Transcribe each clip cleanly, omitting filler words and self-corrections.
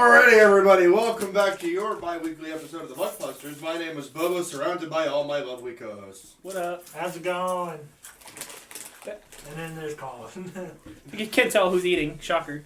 Alrighty, everybody, welcome back to your bi-weekly episode of the Buckbusters. My name is Bobo, surrounded by all my lovely co-hosts. What up? How's it going? And then there's Colin. You can't tell who's eating. Shocker.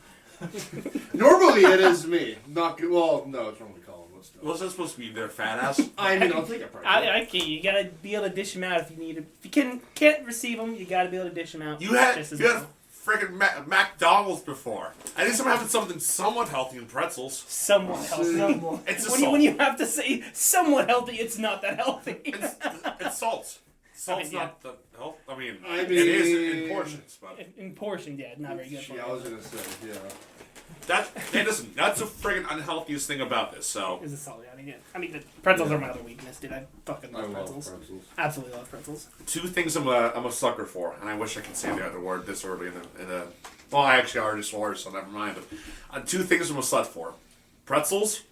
Normally it is me. Not good. Well, no, it's normally Colin. Was that supposed to be their fat ass? I mean, I'll take it. I can't. You gotta be able to dish them out if you need it. If you can't receive them, you gotta be able to dish them out. You had well. freaking McDonald's before. I think someone having something somewhat healthy in pretzels. Somewhat healthy. It's when you have to say somewhat healthy, it's not that healthy. It's salt. Salt's not the health. I mean, it mean, is in portions, but in portions, yeah, not very good. Yeah, I was gonna say, yeah. Listen, that's the friggin' unhealthiest thing about this. So is it salty? I mean, the pretzels are my other weakness, dude. I fucking love pretzels. Absolutely love pretzels. Two things I'm a sucker for, and I wish I could say the other word this early in a. Well, I actually already swore, so never mind. But two things I'm a slut for: pretzels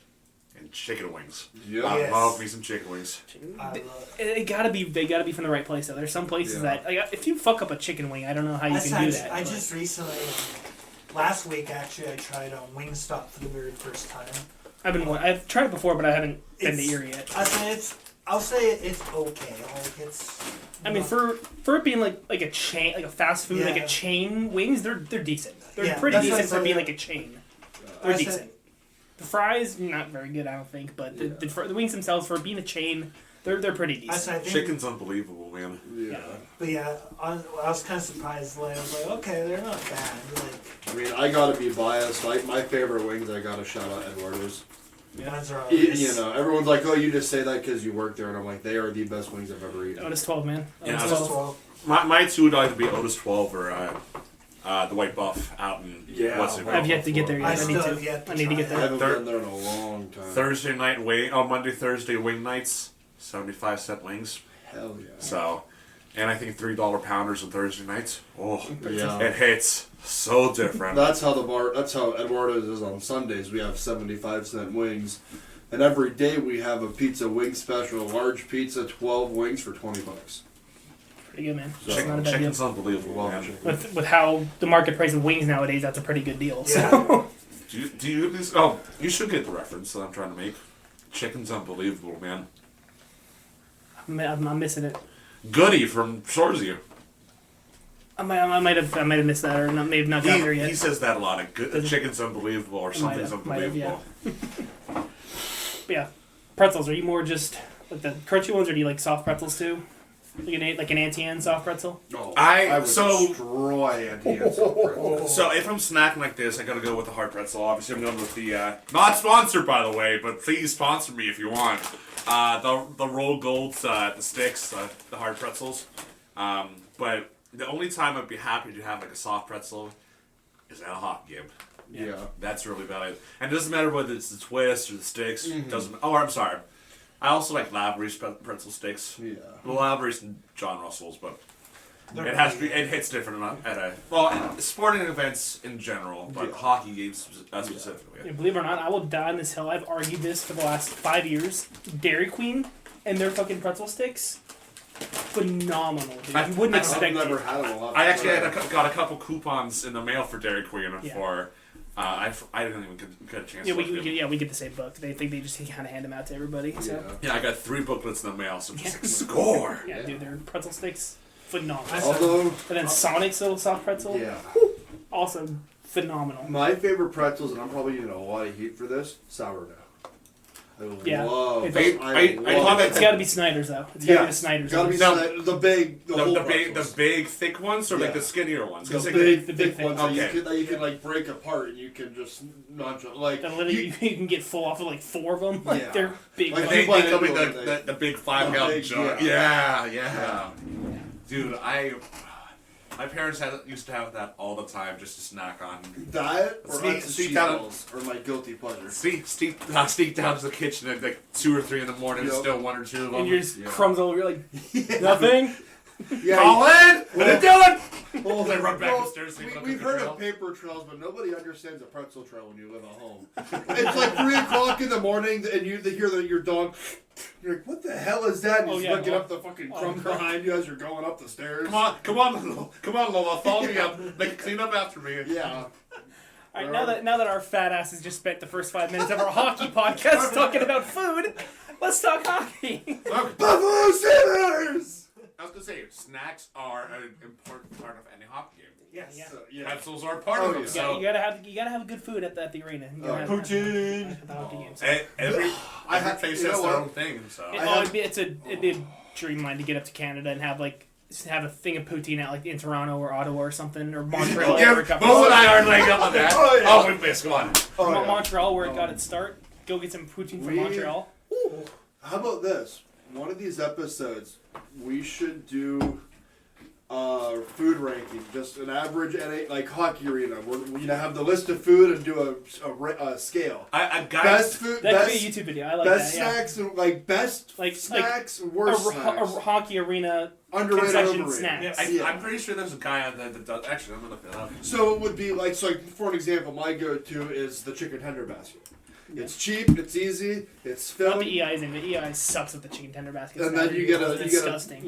and chicken wings. Yeah, I love me some chicken wings. They gotta be from the right place though. There's some places that if you fuck up a chicken wing, I don't know how you can do that. I just recently, last week actually, I tried Wingstop for the very first time. I've tried it before, but I haven't been to Erie yet. I'll say it's okay. Like it's. I mean, for it being like a chain, like a fast food, like a chain wings, they're decent. They're pretty decent for being like a chain. They're decent. The fries, not very good, I don't think, but the wings themselves, for being a chain, they're pretty decent. Chicken's unbelievable, man. Yeah. But yeah, I was kind of surprised. Like, I was like, okay, they're not bad. Like, I mean, I gotta be biased. Like, my favorite wings, I gotta shout out Eduardo's. Mine's are You know, everyone's like, oh, you just say that because you work there, and I'm like, they are the best wings I've ever eaten. Otis 12, man. Yeah, Otis 12. My two would either be Otis 12 or the White Buff out in I've yet to get there yet. I need to get there. I haven't been there in a long time. Thursday night Monday, Thursday wing nights, 75-cent wings. Hell yeah. So, and I think $3 pounders on Thursday nights. Oh, yeah. It hits so different. That's how Eduardo's is on Sundays. We have 75-cent wings, and every day we have a pizza wing special, large pizza, 12 wings for $20. Pretty good, man. So, Chicken's unbelievable, man. With how the market price of wings nowadays, that's a pretty good deal. Yeah. So. Do you at least? Oh, you should get the reference that I'm trying to make. Chicken's unbelievable, man. I'm missing it. Goody from Shoresview. I might have missed that, or not, maybe not got there yet. He says that a lot. Chicken's unbelievable, or something's unbelievable. But yeah, pretzels. Are you more just like the crunchy ones, or do you like soft pretzels too? Like an Auntie Anne soft pretzel? Oh, I would destroy Auntie Anne soft pretzel. So if I'm snacking like this, I gotta go with the hard pretzel. Obviously, I'm going with the not sponsored, by the way, but please sponsor me if you want. The Roll Golds, the sticks, the hard pretzels. But the only time I'd be happy to have like a soft pretzel is at a hockey game. Yeah, that's really valid. And it doesn't matter whether it's the twist or the sticks. Doesn't. Oh, I'm sorry. I also like Lavery's pretzel sticks. Yeah. Well, Lavery's and John Russell's, but it hits different at sporting events in general, but hockey games specifically. Yeah, believe it or not, I will die on this hill. I've argued this for the last 5 years. Dairy Queen and their fucking pretzel sticks, phenomenal. Dude. You wouldn't expect. I've never had them a lot. I actually got a couple coupons in the mail for Dairy Queen for. I didn't even get a chance. We get the same book. They think they just kind of hand them out to everybody. So. Yeah, I got 3 booklets in the mail, so just score. Yeah, dude, their pretzel sticks, phenomenal. And then Sonic's little soft pretzel, also phenomenal. My favorite pretzels, and I'm probably getting a lot of heat for this, sourdough. It's got to be Snyder's though. It's got to be the Snyder's. Got to be the big thick ones, or like the skinnier ones. The big ones that you can like break apart, and you can just like. Literally, you can get full off of like 4 of them. Like they're big. Like they come in the big 5-gallon jug. Yeah. Dude, my parents used to have that all the time just to snack on. That or my guilty pleasure. Sneak down to the kitchen at like 2 or 3 in the morning, still 1 or 2 of them. And you're just crumbs over, you're like, nothing? Colin! What are you doing? Well, they run back upstairs. We've heard of paper trails, but nobody understands a pretzel trail when you live at home. It's like 3 o'clock in the morning, and you hear your dog. You're like, what the hell is that? And you're looking up the fucking crumbs behind you as you're going up the stairs. Come on, Lola, follow me up. Clean up after me. Yeah. All right, now that our fat asses just spent the first 5 minutes of our hockey podcast talking about food, let's talk hockey. Buffalo Sabres! I was going to say, snacks are an important part of any hockey game. Yes. Yeah. Yeah. Pretzels are part of them. So You gotta have good food at the arena. Poutine. At the hockey games. every place has their own thing. So It'd be a dreamline to get up to Canada and have a thing of poutine out like in Toronto or Ottawa or something or Montreal. yeah, where it got Bo and I are laying up on that. Oh, yeah. Oh, we missed one. Montreal where it got its start. Go get some poutine from Montreal. How about this? One of these episodes, we should do food ranking, just an average like hockey arena. We're have the list of food and do a scale. Best food, That could be a YouTube video. I like best that. Yeah. snacks, and best snacks, and worst snacks. A hockey arena Underrated, concession overrated. snacks. I'm pretty sure there's a guy on that does. Actually, I'm gonna look that up. So it would be like for an example, my go-to is the chicken tender basket. It's cheap, it's easy, it's filling. Not the EI's in. The EI sucks with the chicken tender baskets. And then you get a disgusting.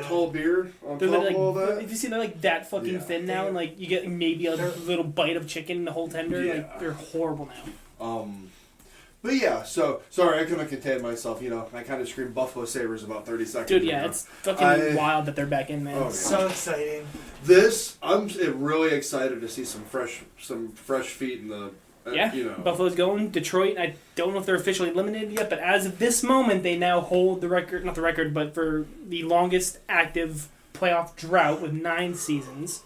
tall beer on They're top like, of all that. if you see, they're like that fucking thin now, and like you get maybe a little bite of chicken in the whole tender. Yeah. Like they're horrible now. But yeah, so sorry I couldn't contain myself. I kind of screamed Buffalo Sabres about 30 seconds. Dude, ago. yeah, it's fucking wild that they're back in, man. Oh, yeah. So exciting. I'm really excited to see some fresh feet in the. Buffalo's going. Detroit, I don't know if they're officially eliminated yet, but as of this moment, they now hold the record, not the record, but for the longest active playoff drought with 9 seasons.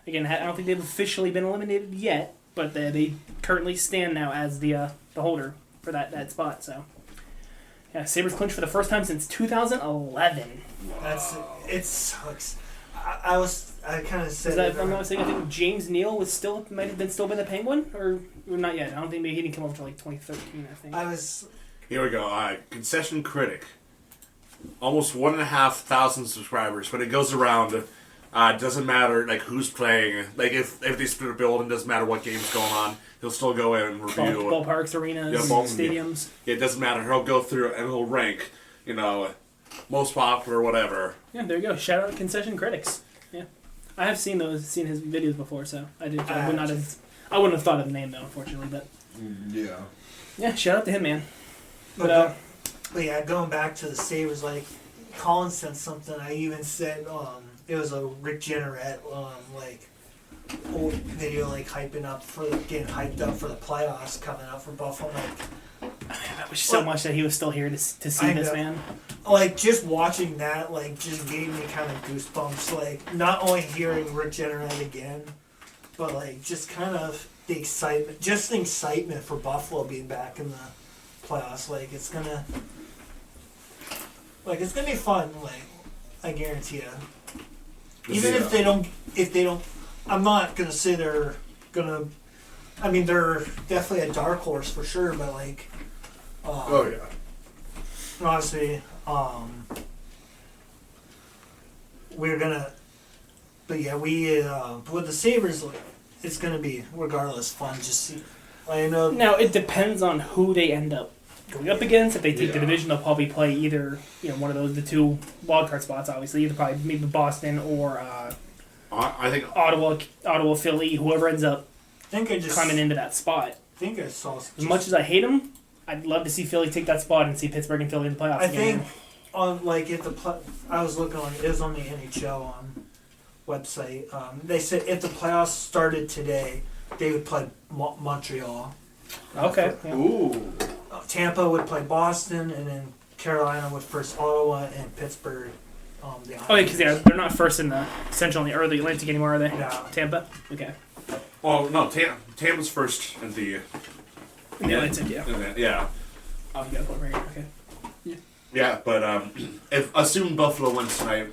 Again, I don't think they've officially been eliminated yet, but they currently stand now as the holder for that spot. So, yeah, Sabres clinched for the first time since 2011. It sucks. I kind of said. If I'm not mistaken, I think James Neal might have still been a Penguin, or not yet. I don't think maybe he didn't come over until like 2013. I think. Here we go. Concession Critic, almost 1,500 subscribers, but it goes around. Doesn't matter like who's playing. Like if they split a building, doesn't matter what game's going on. He'll still go in and review ballparks, arenas, stadiums. Yeah, it doesn't matter. He'll go through and he'll rank. Most popular, whatever. Yeah, there you go. Shout out to Concession Critics. Yeah, I have seen his videos before, so I wouldn't have thought of the name though, unfortunately. But yeah, shout out to him, man. But yeah, going back to the Sabres, like Colin said something. I even said it was a Rick Jenneret old video hyping up getting hyped up for the playoffs coming up for Buffalo. I wish so much that he was still here to see this, man. Just watching that, just gave me kind of goosebumps. Not only hearing Rick Jenneret again, but just kind of the excitement for Buffalo being back in the playoffs. It's gonna be fun. I guarantee you. Even if they don't, I'm not gonna say they're gonna. I mean, they're definitely a dark horse for sure, but obviously, we're gonna. But yeah, with the Sabres, it's gonna be regardless fun. Just see, I know. Now it depends on who they end up going up against. If they take the division, they'll probably play either one of the 2 wildcard spots. Obviously, either probably maybe Boston or I think Ottawa, Philly, whoever ends up. Climbing into that spot. I think I saw. As much as I hate them, I'd love to see Philly take that spot and see Pittsburgh and Philly in the playoffs. I think I was looking on. It was on the NHL website. They said if the playoffs started today, they would play Montreal. Okay. Yeah. Ooh. Tampa would play Boston, and then Carolina would first Ottawa and Pittsburgh. Because they're not first in the Central or the Atlantic anymore, are they? No. Tampa. Okay. Oh no, Tampa's first in the. Atlantic, yeah. Yeah. Oh, you got a point right here. Okay. Yeah. Yeah, but assume Buffalo wins tonight,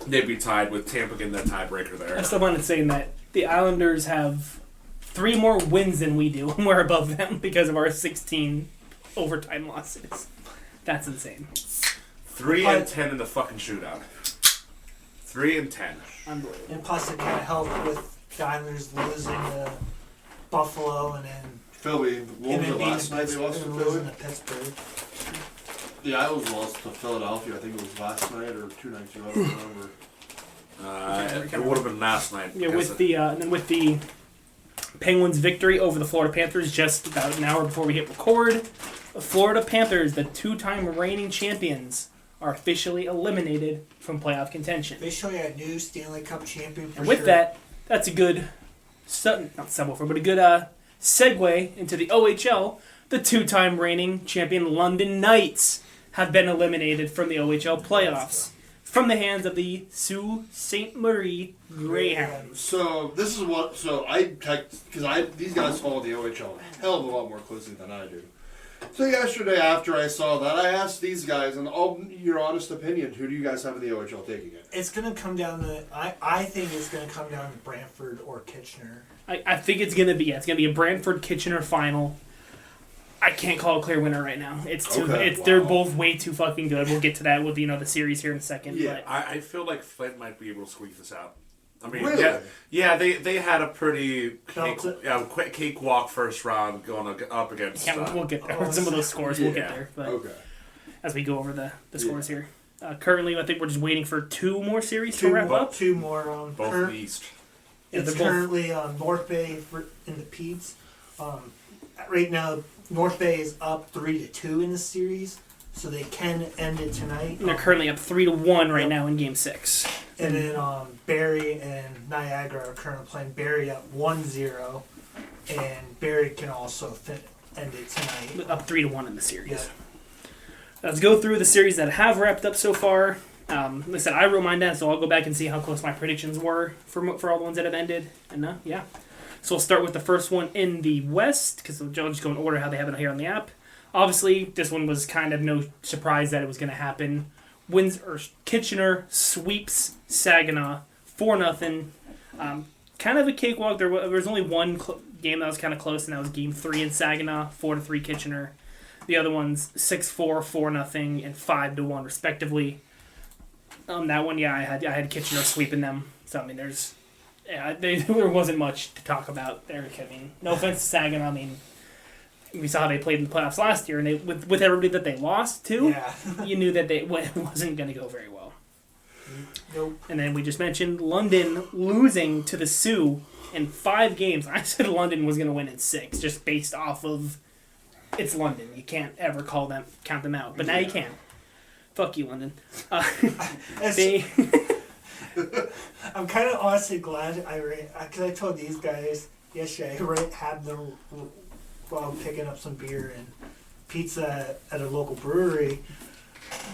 they'd be tied with Tampa getting that tiebreaker there. I still wanted saying that the Islanders have 3 more wins than we do, and we're above them because of our 16 overtime losses. That's insane. 3-10 in the fucking shootout. 3-10. Unbelievable. And plus, it kind of helped with the Islanders losing to Buffalo, and then Philly. What was it last night? They lost to Philly. Losing to Pittsburgh. The Islanders lost to Philadelphia. I think it was last night or 2 nights ago. I don't remember. It would have been last night. Yeah, with the Penguins' victory over the Florida Panthers just about an hour before we hit record. The Florida Panthers, the 2-time reigning champions, are officially eliminated from playoff contention. Officially a new Stanley Cup champion. And with that, that's a good, not subwoofer, but a good segue into the OHL. The 2-time reigning champion London Knights have been eliminated from the OHL playoffs from the hands of the Sault Ste. Marie Greyhounds. So this is what. So these guys follow the OHL a hell of a lot more closely than I do. So yesterday, after I saw that, I asked these guys, in all your honest opinion, who do you guys have in the OHL taking it? It's going to come down to, I think it's going to come down to Brantford or Kitchener. I think it's going to be a Brantford-Kitchener final. I can't call a clear winner right now. It's too. Okay, They're both way too fucking good. We'll get to that with the series here in a second. Yeah. But I feel like Flint might be able to squeak this out. I mean, really? yeah, they had a pretty cakewalk first round going up against. Yeah, we'll get there. Some of those scores, we'll get there. But as we go over the scores here. Currently, I think we're just waiting for 2 more series to wrap up. 2 more. Both in the East. It's currently North Bay in the Petes. Right now, North Bay is up 3-2 in the series, so they can end it tonight. And they're currently up 3-1 right now in Game 6. And then Barrie and Niagara are currently playing. Barrie up 1-0, and Barrie can also end it tonight. Up 3-1 in the series. Yeah. Let's go through the series that have wrapped up so far. Like I said, I wrote mine down, so I'll go back and see how close my predictions were for all the ones that have ended. And yeah. So we'll start with the first one in the West, because I'll just go in order how they have it here on the app. Obviously, this one was kind of no surprise that it was going to happen. Kitchener sweeps Saginaw 4-0. Kind of a cakewalk. There was only one game that was kind of close, and that was Game 3 in Saginaw, 4-3 Kitchener. The other ones 6-4, 4-0, and 5-1 respectively. That one, I had Kitchener sweeping them. So I mean, there wasn't much to talk about there. I mean, no offense to Saginaw. I mean, we saw how they played in the playoffs last year, and they with everybody that they lost to, you knew that it wasn't going to go very well. Nope. And then we just mentioned London losing to the Sioux in 5 games. I said London was going to win in 6, just based off of it's London. You can't ever count them out, but now you can. Fuck you, London. I'm kind of honestly glad because I told these guys yesterday I had them while picking up some beer and pizza at a local brewery.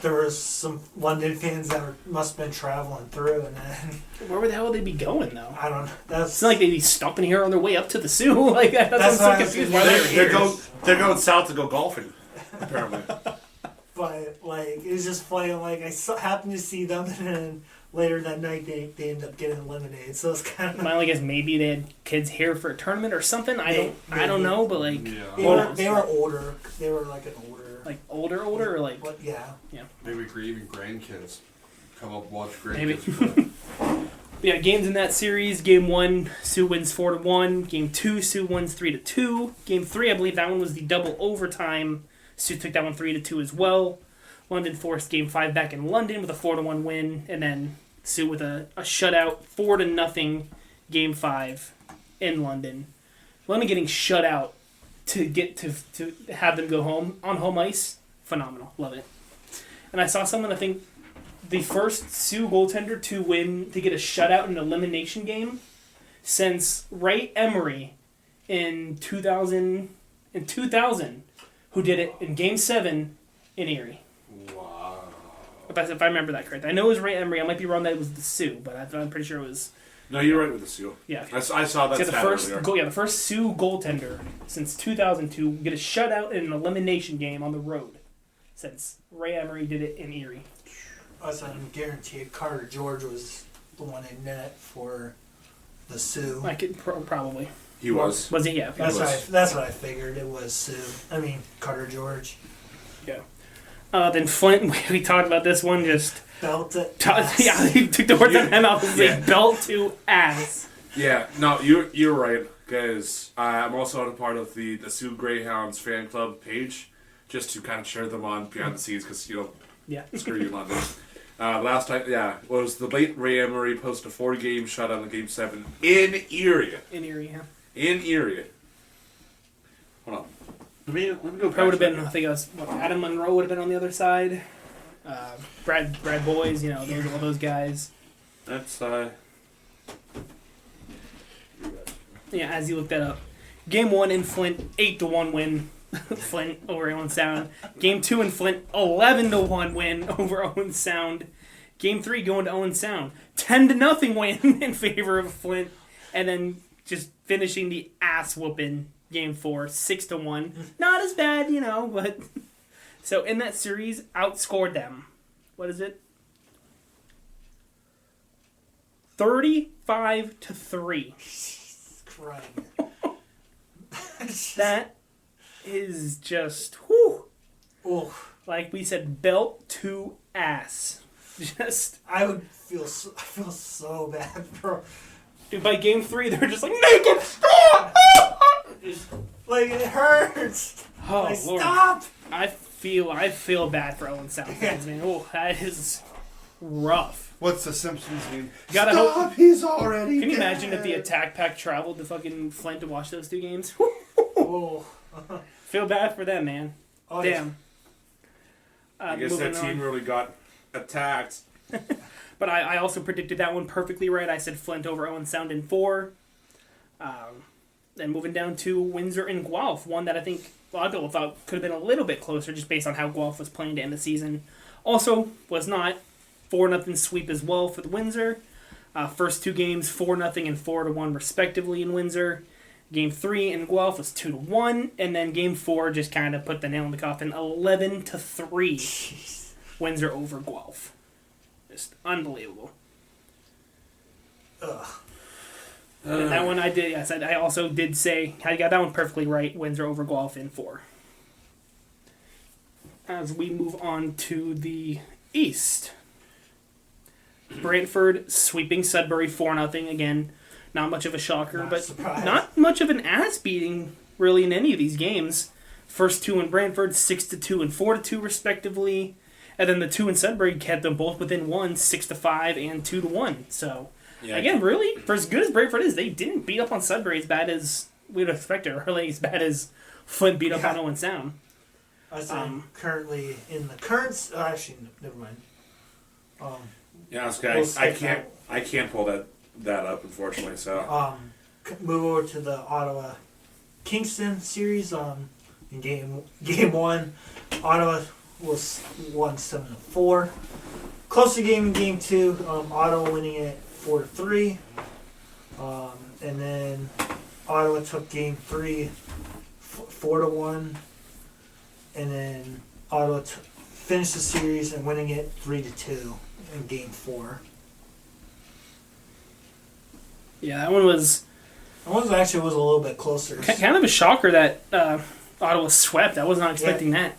There was some London fans that must have been traveling through, and then where the hell would they be going though? I don't know. It's not like they'd be stopping here on their way up to the Sioux. Like that's what I'm so confused. Why they're going south to go golfing, apparently. But like it was just funny. Like I happened to see them, and then later that night they ended up getting eliminated. So it's kind of. I guess maybe they had kids here for a tournament or something. I don't know, but like they were older. They were like an older. Like older or like. But yeah. Maybe even grandkids come up watch Maybe. grandkids. Yeah, games in that series. Game 1, Sioux wins 4-1. Game 2, Sioux wins 3-2. Game 3, I believe that one was the double overtime. Sioux took that one 3-2 as well. London forced Game 5 back in London with a 4-1 win, and then Sioux with a shutout 4-0 Game 5 in London. London getting shut out to get to have them go home on home ice, phenomenal, love it. And I saw someone, I think the first Sioux goaltender to get a shutout in an elimination game since Ray Emery in 2000 who did it in Game 7 in Erie. Wow. If I remember that correctly. I know it was Ray Emery. I might be wrong that it was the Sioux, but I'm pretty sure it was... No, you're right with the Sioux. Yeah. I saw that stat earlier. The first Sioux goaltender since 2002 get a shutout in an elimination game on the road since Ray Emery did it in Erie. I'm guaranteed Carter George was the one in net for the Sioux. I could probably. He was. Was he? Yeah. That's what I figured. It was Sioux. I mean, Carter George. Yeah. Then Flint, we talked about this one, just... Belt it. Yeah, he took the words out of my mouth. Like, belt to ass. Yeah, no, you're right, because I'm also a part of the Sioux Greyhounds fan club page, just to kind of share them on behind the scenes, because, screw you, London. Last time, was the late Ray Emery posted a 4-game shutout in Game 7 in Erie. In Erie, yeah. In Erie. Hold on. Let me go back. Probably would have been, I think it was, Adam Monroe would have been on the other side. Brad Boys, you know, all those guys. That's, Yeah, as you look that up. Game 1 in Flint, 8-1 win. Flint over Owen Sound. Game 2 in Flint, 11-1 win over Owen Sound. Game 3 going to Owen Sound, 10-0 win in favor of Flint. And then just finishing the ass whooping Game 4, 6-1. Not as bad, you know, but... So in that series, outscored them. What is it? 35-3. Crying. That is just, whew. Oh. Like we said, belt to ass. Just. I feel so bad, bro. Dude, by Game 3, they're just like, make it stop! Like, it hurts. Oh, like, Lord. Stop! I feel bad for Owen Sound fans, man. Oh, that is rough. What's the Simpsons meme? Gotta Stop! hope. He's already Can you dead. imagine if the Attack Pack traveled to fucking Flint to watch those two games? Oh. Feel bad for them, man. Oh, Damn. I guess that team really got attacked. But I also predicted that one perfectly right. I said Flint over Owen Sound in 4. Then moving down to Windsor and Guelph, one that I think a lot of people thought could have been a little bit closer just based on how Guelph was playing to end the season. Also, was not. 4-0 sweep as well for the Windsor. First two games, 4-0 and 4-1 respectively in Windsor. Game 3 in Guelph was 2-1, and then Game 4 just kind of put the nail in the coffin, 11-3. Windsor over Guelph. Just unbelievable. Ugh. And that one I did. Yes, I also did say I got that one perfectly right. Windsor over Guelph in 4. As we move on to the East, Brantford sweeping Sudbury 4-0 again. Not much of a shocker, but surprised. Not much of an ass beating really in any of these games. First two in Brantford, 6-2 and 4-2 respectively, and then the two in Sudbury kept them both within 1, 6-5 and 2-1. So. Yeah. Again, really, for as good as Brantford is, they didn't beat up on Sudbury as bad as we would expect it, or really as bad as Flint beat up on Owen Sound. I say currently in the current... actually, never mind. Yeah, I can't pull that up, unfortunately. So move over to the Ottawa Kingston series. In game 1, Ottawa was won 7-4. Closer game in game 2. Ottawa winning it 4-3, and then Ottawa took game 3, 4-1, and then Ottawa finished the series and winning it 3-2 in game 4. Yeah, that one was. That one actually was a little bit closer. Kind of a shocker that Ottawa swept. I was not expecting that.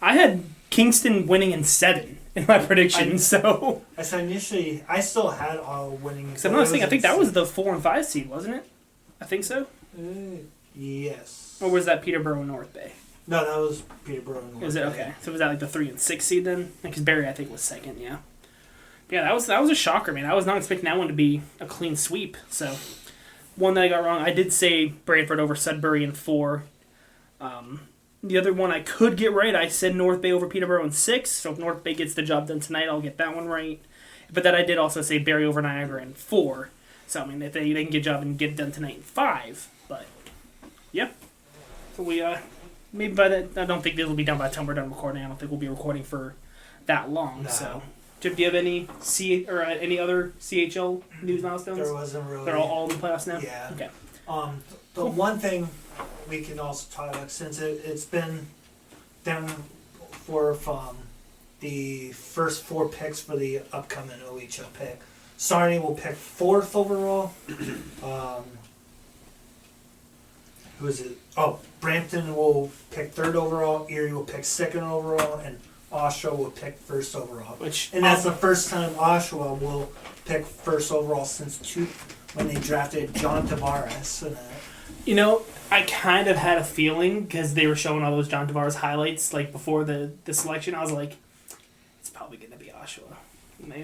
I had Kingston winning in 7. In my prediction, so I said initially, I still had Ottawa winning. Because I'm not saying, I think that was the 4 and 5 seed, wasn't it? I think so. Yes. Or was that Peterborough and North Bay? No, that was Peterborough and North Bay. Is it okay? So was that like the 3 and 6 seed then? Because Barrie, I think, was second. Yeah. Yeah, that was a shocker, man. I was not expecting that one to be a clean sweep. So one that I got wrong. I did say Brantford over Sudbury in 4. The other one I could get right, I said North Bay over Peterborough in 6. So if North Bay gets the job done tonight, I'll get that one right. But then I did also say Barrie over Niagara in 4. So, I mean, if they can get a job and get it done tonight in 5. But, yeah. So we, maybe by that, I don't think this will be done by the time we're done recording. I don't think we'll be recording for that long. No. So, Jim, do you have any any other CHL news milestones? There wasn't really. They're all in the playoffs now? Yeah. Okay. The one thing we can also talk about, since it's been down for the first 4 picks for the upcoming OHL pick. Sarnia will pick 4th overall. Who is it? Oh, Brampton will pick 3rd overall. Erie will pick 2nd overall, and Oshawa will pick 1st overall. And that's the first time Oshawa will pick 1st overall since when they drafted John Tavares. You know, I kind of had a feeling because they were showing all those John Tavares highlights like before the selection. I was like, it's probably going to be Oshawa.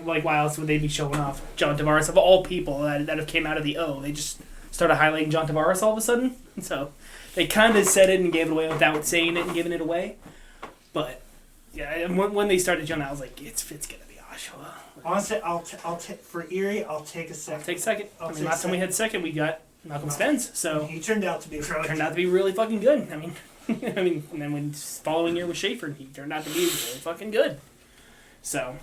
Like, why else would they be showing off John Tavares of all people that have came out of the O? They just started highlighting John Tavares all of a sudden. So they kind of said it and gave it away without saying it and giving it away. But yeah, when they started John, I was like, it's gonna be Oshawa. Honestly, I'll for Erie, I'll take a second. Take second. Last time we had second, we got Malcolm Spence. So he turned out to be really fucking good. I mean, and then when following year with Schaefer, he turned out to be really fucking good. So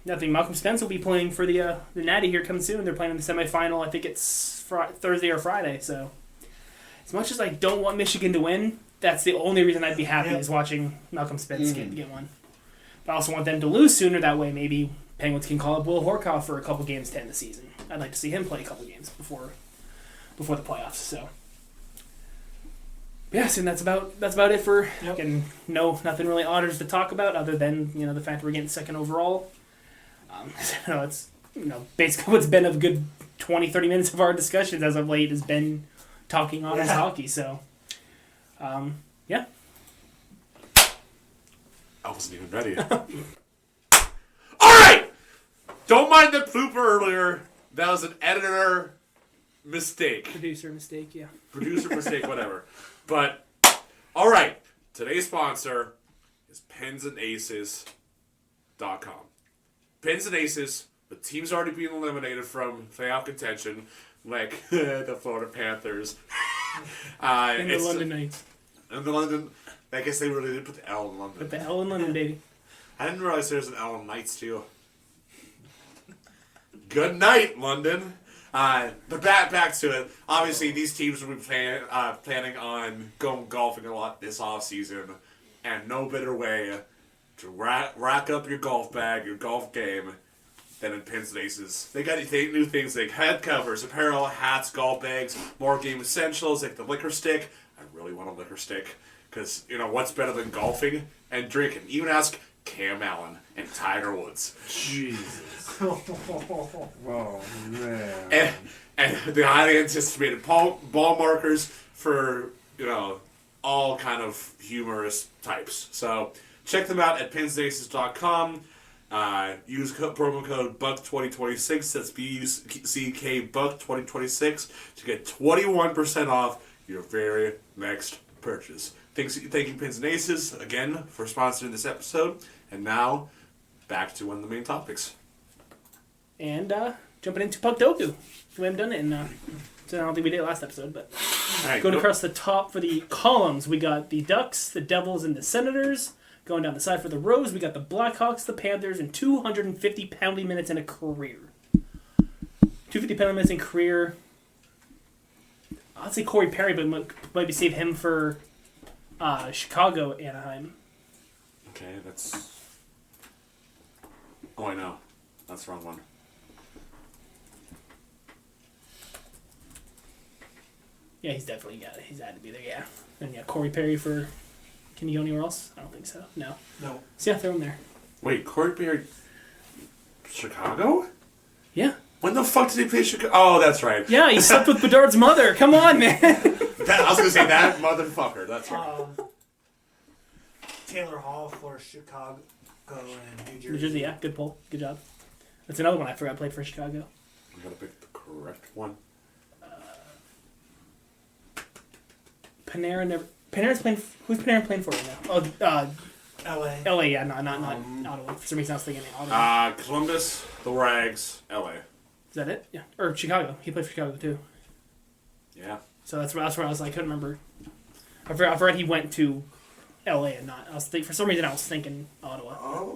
nothing. Malcolm Spence will be playing for the Natty here coming soon. They're playing in the semifinal. I think it's Thursday or Friday. So as much as I don't want Michigan to win, that's the only reason I'd be happy is watching Malcolm Spence get one. But I also want them to lose sooner. That way, maybe Penguins can call up Will Horkoff for a couple games to end the season. I'd like to see him play a couple games before the playoffs. So, yes, and that's about it for. And nothing really otters to talk about other than the fact that we're getting second overall. It's basically what's been a good 20-30 minutes of our discussions as of late has been talking Otters hockey. So, yeah. I wasn't even ready. Alright! Don't mind the blooper earlier. That was an editor mistake. Producer mistake, yeah. Producer mistake, whatever. But, alright. Today's sponsor is PensandAces.com. Pens and Aces, the team's already being eliminated from playoff contention, like the Florida Panthers. And the London Knights. And the London... I guess they really did put the L in London. Put the L in London, baby. I didn't realize there was an L in Knights, too. Good night, London. But back to it. Obviously, these teams will be planning on going golfing a lot this offseason. And no better way to rack up your golf bag, your golf game, than in Pins and Aces. They got new things like head covers, apparel, hats, golf bags, more game essentials like the liquor stick. I really want a liquor stick. Because, what's better than golfing and drinking? Even ask Cam Allen and Tiger Woods. Jesus. Oh, man. And the highly anticipated ball markers for, all kind of humorous types. So, check them out at PensandAces.com. Use promo code BUCK2026. That's BUCK BUCK2026 to get 21% off your very next purchase. Thank you, Pins and Aces, again, for sponsoring this episode. And now, back to one of the main topics. And jumping into Puck Doku. We haven't done it in... so I don't think we did it last episode, but... Right, going across the top for the columns, we got the Ducks, the Devils, and the Senators. Going down the side for the Rows, we got the Blackhawks, the Panthers, and 250 penalty minutes in a career. 250 penalty minutes in career... I'd say Corey Perry, but maybe save him for Chicago, Anaheim. Okay, that's... Oh, I know. That's the wrong one. Yeah, he's had to be there, yeah. And yeah, Corey Perry for... Can he go anywhere else? I don't think so. No. So yeah, throw him there. Wait, Corey Perry... Chicago? Yeah. When the fuck did he play Chicago? Oh, that's right. Yeah, he slept with Bedard's mother. Come on, man. I was going to say that motherfucker. That's right. Taylor Hall for Chicago and New Jersey. New Jersey, yeah. Good pull. Good job. That's another one I forgot played for Chicago. I got to pick the correct one. Panarin never... Panarin's playing... Who's Panarin playing for right now? Oh, L.A. L.A., yeah. Not Ottawa. For some reason I was thinking Ottawa. Columbus, the Rags, L.A. Is that it? Yeah. Or Chicago. He played for Chicago, too. Yeah. So that's where I was like, I couldn't remember. I forgot he went to L.A. and not... for some reason I was thinking Ottawa.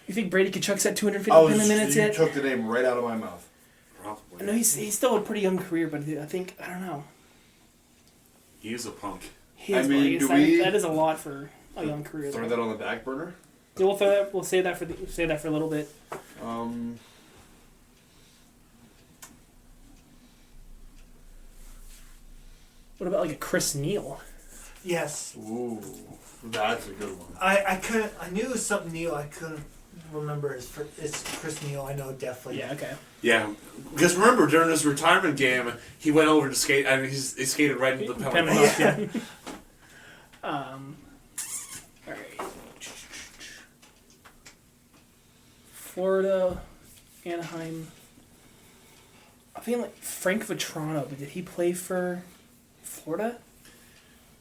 You think Brady Tkachuk's at 250 minutes yet? You took the name right out of my mouth. Probably. I know he's still a pretty young career, but I think... I don't know. He is a punk. He is, that is a lot for a young career. Throw that on the back burner? Yeah, we'll throw that. We'll save that for a little bit. What about like a Chris Neal? Yes. Ooh, that's a good one. I knew it was something Neal. I couldn't remember it's Chris Neal. I know definitely. Yeah. Okay. Yeah, because remember during his retirement game, he went over to skate and he skated right into the penalty box. Yeah. All right. Florida, Anaheim. I feel like Frank Vetrano, but did he play for Florida?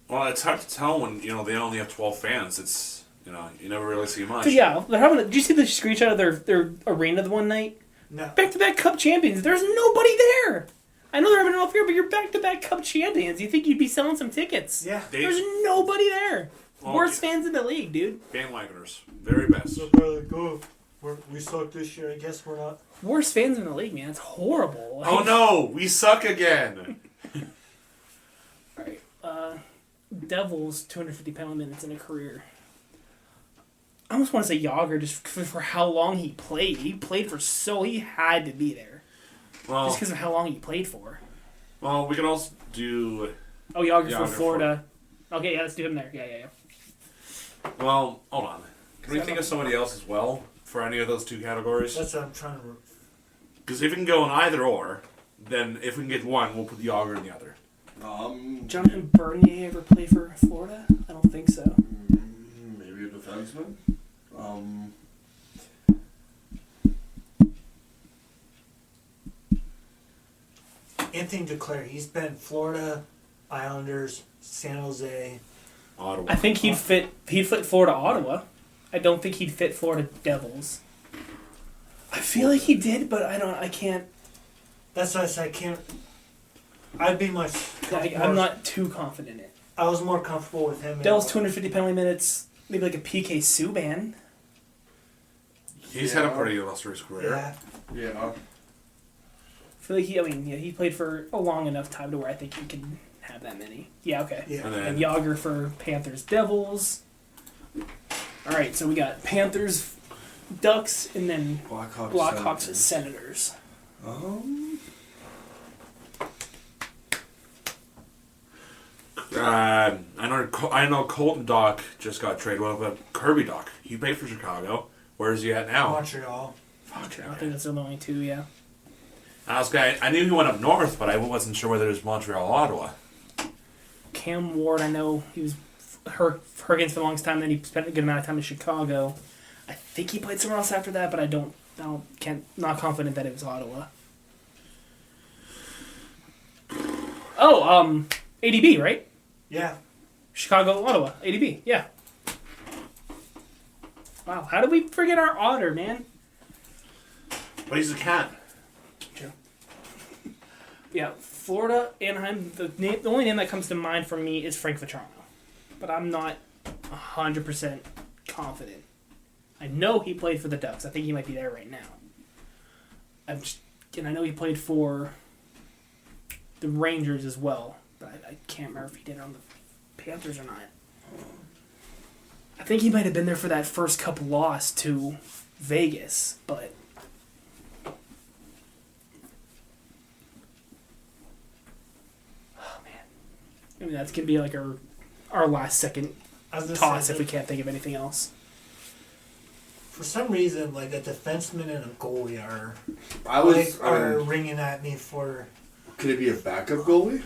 Well, it's hard to tell when they only have 12 fans. It's you never really see much. Yeah, they're having. Did you see the screenshot of their arena the one night? No. Back-to-back Cup champions. There's nobody there. I know they're having an off year, but you're back-to-back Cup champions. You think you'd be selling some tickets? Yeah. There's nobody there. Well, Worst fans in the league, dude. Bandwagoners, very best. So they're like, oh, we suck this year. I guess we're not. Worst fans in the league, man. It's horrible. Oh no, we suck again. All right. Devils 250 penalty minutes in a career. I almost want to say Yager just for how long he played. He played for he had to be there. Well, Just because of how long he played for. Well, we can also do. Oh, Yager for Florida. Okay, yeah, let's do him there. Yeah. Well, hold on. Can we think of somebody else as well for any of those two categories? That's what I'm trying to. Because if we can go in either or, then if we can get one, we'll put Yager in the other. Jonathan Bernier ever play for Florida? I don't think so. Maybe a defenseman. Anthony Duclair, he's been Florida, Islanders, San Jose, Ottawa. I think he'd fit Florida Ottawa. I don't think he'd fit Florida Devils. I feel like he did, but I can't. That's why I said I can't. I'd be much. I'm not too confident in it. I was more comfortable with him. Devils 250 penalty minutes, maybe like a PK Subban. He's had a pretty illustrious career. Yeah. Yeah. I feel like he played for a long enough time to where I think he can have that many. Yeah, okay. Yeah. And Yager for Panthers Devils. All right, so we got Panthers, Ducks, and then Blackhawks, Senators. I know Colton Dock just got traded. Well, but Kirby Dock, he played for Chicago. Where is he at now? Montreal. I think that's the only two. Yeah. I knew he went up north, but I wasn't sure whether it was Montreal or Ottawa. Cam Ward, I know he was Hurricanes for the longest time. Then he spent a good amount of time in Chicago. I think he played somewhere else after that, but not confident that it was Ottawa. Oh, ADB, right? Yeah. Chicago, Ottawa, ADB, yeah. Wow, how did we forget our otter, man? But he's a cat. True. Yeah, Florida, Anaheim. The only name that comes to mind for me is Frank Vetrano, but I'm not 100% confident. I know he played for the Ducks. I think he might be there right now. And I know he played for the Rangers as well, but I can't remember if he did on the Panthers or not. I think he might have been there for that first Cup loss to Vegas, but oh man, I mean that's gonna be like our last second toss if we can't think of anything else. For some reason, like a defenseman and a goalie are ringing at me for. Could it be a backup goalie?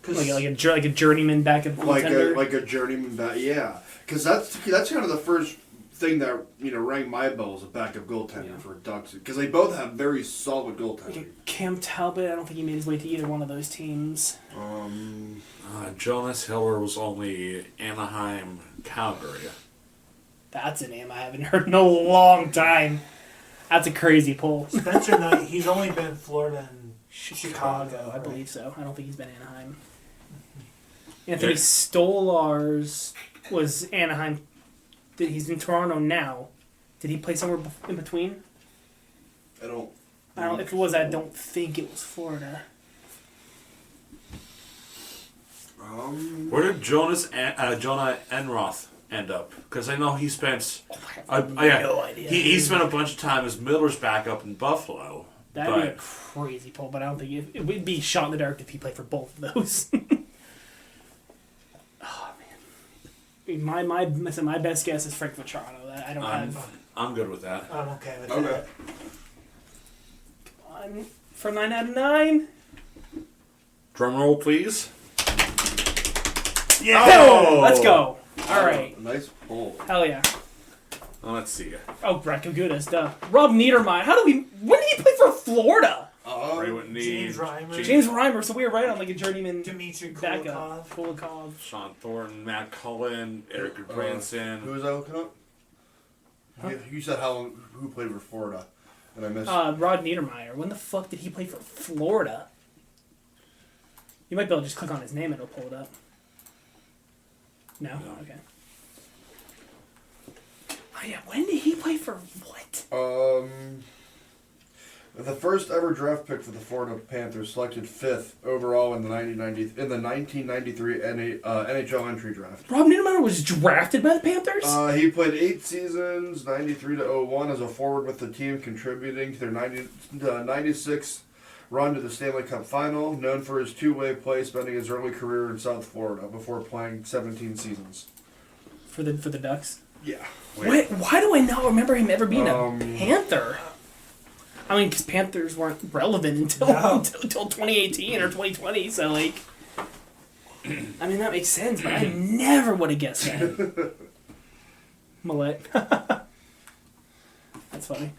Like a journeyman backup goaltender? Like a journeyman back, yeah. Because that's kind of the first thing that rang my bell as a backup goaltender for Ducks. Because they both have very solid goaltending. Like Cam Talbot, I don't think he made his way to either one of those teams. Jonas Hiller was only Anaheim, Calgary. That's a name I haven't heard in a long time. That's a crazy pull. Spencer Knight, he's only been Florida and Chicago, I believe so. I don't think he's been Anaheim. Anthony Stolars was Anaheim. He's in Toronto now. Did he play somewhere in between? I don't. If it was, I don't think it was Florida. Where did Jonah Enroth end up? Because I know he spent. I have no idea. He spent a bunch of time as Miller's backup in Buffalo. That'd be a crazy pull, but I don't think it would be shot in the dark if he played for both of those. Oh man, my best guess is Frank Vetrano. I don't have. I'm good with that. I'm okay with that. Come on, for 9 out of 9. Drum roll, please. Yeah, oh! Let's go. All right, nice pull. Hell yeah. Well, let's see. Oh, Radko Gudas, duh. Rob Niedermeyer. When did he play for Florida? Ray Whitney, James Reimer. So we were right on like a journeyman. Dmitry backup. Kulikov. Kulikov. Sean Thornton, Matt Cullen, Eric Branson. Who was I looking up? Huh? You said who played for Florida, and I missed. Rod Niedermeyer. When the fuck did he play for Florida? You might be able to just click on his name and it'll pull it up. No? Okay. Oh yeah, when did he play for what? The first ever draft pick for the Florida Panthers, selected 5th overall in the 1993 NHL entry draft. Rob Niedermeyer was drafted by the Panthers? He played 8 seasons, 93 to 01, as a forward with the team, contributing to their 96 run to the Stanley Cup Final. Known for his two-way play, spending his early career in South Florida before playing 17 seasons. For the Ducks? Yeah. Wait, why do I not remember him ever being a Panther? I mean, because Panthers weren't relevant until 2018 or 2020, so, like... I mean, that makes sense, but I never would have guessed that. Millette. That's funny.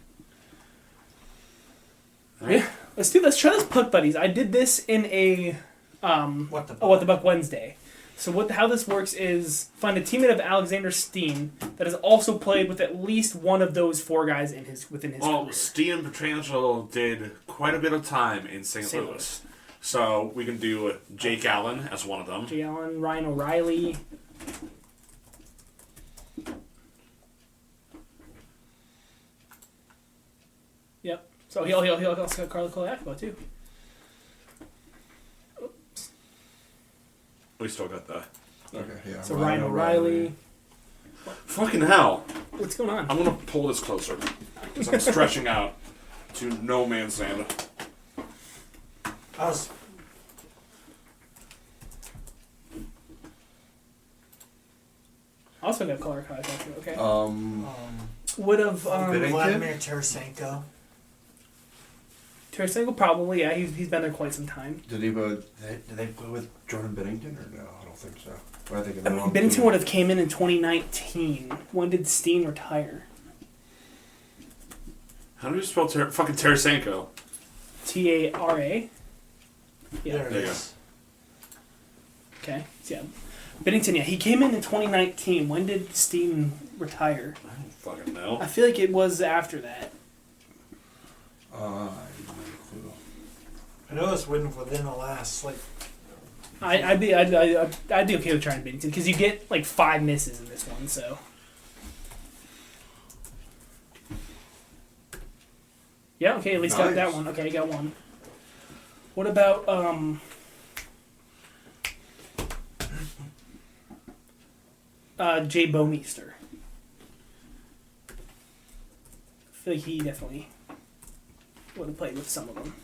Yeah, let's try this Puck Buddies. I did this in a... What the Buck Wednesday. So how this works is find a teammate of Alexander Steen that has also played with at least one of those 4 guys within his career. Steen Petrangelo did quite a bit of time in St. Louis. So we can do Jake Allen as one of them. Jake Allen, Ryan O'Reilly. Yep. So he'll also got Carlo Kolakova too. We still got that. Okay, yeah. So Ryan O'Reilly. Fucking hell. What's going on? I'm going to pull this closer. Because I'm stretching out to no man's land. I also got color code. Okay. Would have Vladimir Tarasenko. Tarasenko probably, yeah. He's been there quite some time. Did they play with Jordan Bennington or no? I don't think so. Bennington would have came in 2019. When did Steen retire? How do you spell fucking Tarasenko? Tara. Yeah. There it is. Okay. So, yeah. Bennington, yeah. He came in 2019. When did Steen retire? I don't fucking know. I feel like it was after that. I know it's within the last, like... I'd be okay with trying Bennington, because you get, like, 5 misses in this one, so... Yeah, okay, at least got that one. Okay, got one. What about, Jay Bomeister? I feel like he definitely would have played with some of them.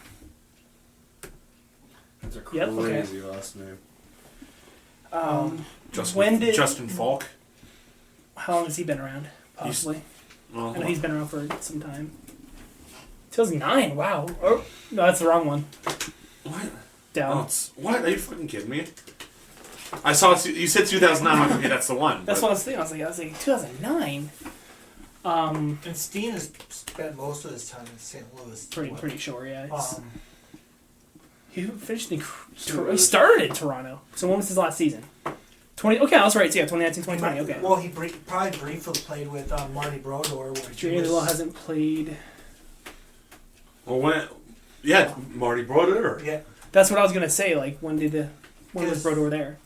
That's a crazy last name. Justin Falk. How long has he been around? Possibly. I know he's been around for some time. 2009. Wow. Oh no, that's the wrong one. What? Down. Oh, what? Are you fucking kidding me? I saw you said 2009. I'm like, okay, that's the one. That's what I was thinking. I was like 2009. And Steen has spent most of his time in St. Louis. Pretty sure, yeah. He finished he started in Toronto. So when was his last season? 20. Okay, I was right. So yeah, 2019, 2020. Okay. Well, he probably briefly played with Marty Brodeur. Draisaitl hasn't played. Well, Marty Brodeur. Yeah. That's what I was gonna say. Like, when was Brodeur there?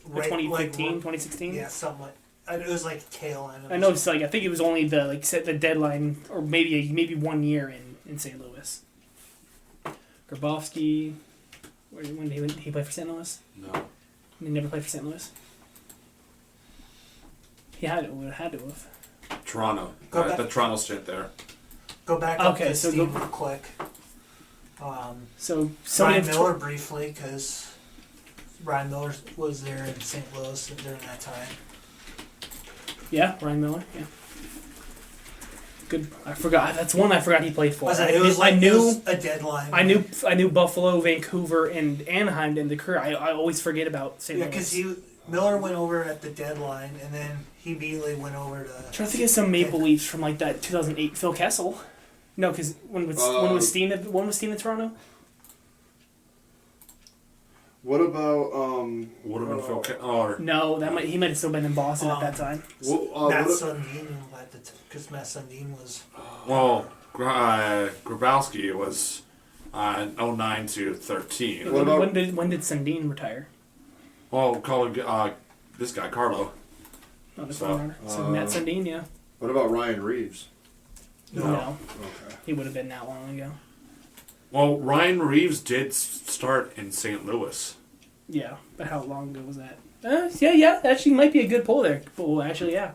Right, 2015, 2016. Yeah, something like. It was like tail end. I know. It's like I think it was only set the deadline, or maybe 1 year in St. Louis. Grabowski, when did he play for St. Louis? No. He never played for St. Louis. He had to have. Toronto. The Toronto stint there. Go back up to Steve real quick. So Ryan Miller briefly, because Ryan Miller was there in St. Louis during that time. Yeah, Ryan Miller. Yeah. Good. I forgot. That's one I forgot he played for. It was a deadline. I knew Buffalo, Vancouver, and Anaheim in the career. I always forget about St. Louis. Yeah, because Miller went over at the deadline, and then he immediately went over to. I'm trying to think of some Maple Leafs from like that 2008 Phil Kessel. No, because when was Steen in Toronto? What about Would have been Phil or No, he might have still been in Boston at that time. Matt Sundin because Matt Sundin was. well, Grabowski was 09 to 13. When did Sundin retire? Well, call this guy Carlo. Oh, so Matt Sundin, yeah. What about Ryan Reeves? No. Okay. He would have been that long ago. Well, Ryan Reeves did start in St. Louis. Yeah, but how long ago was that? Yeah. Actually, might be a good pull there. Well, actually, yeah.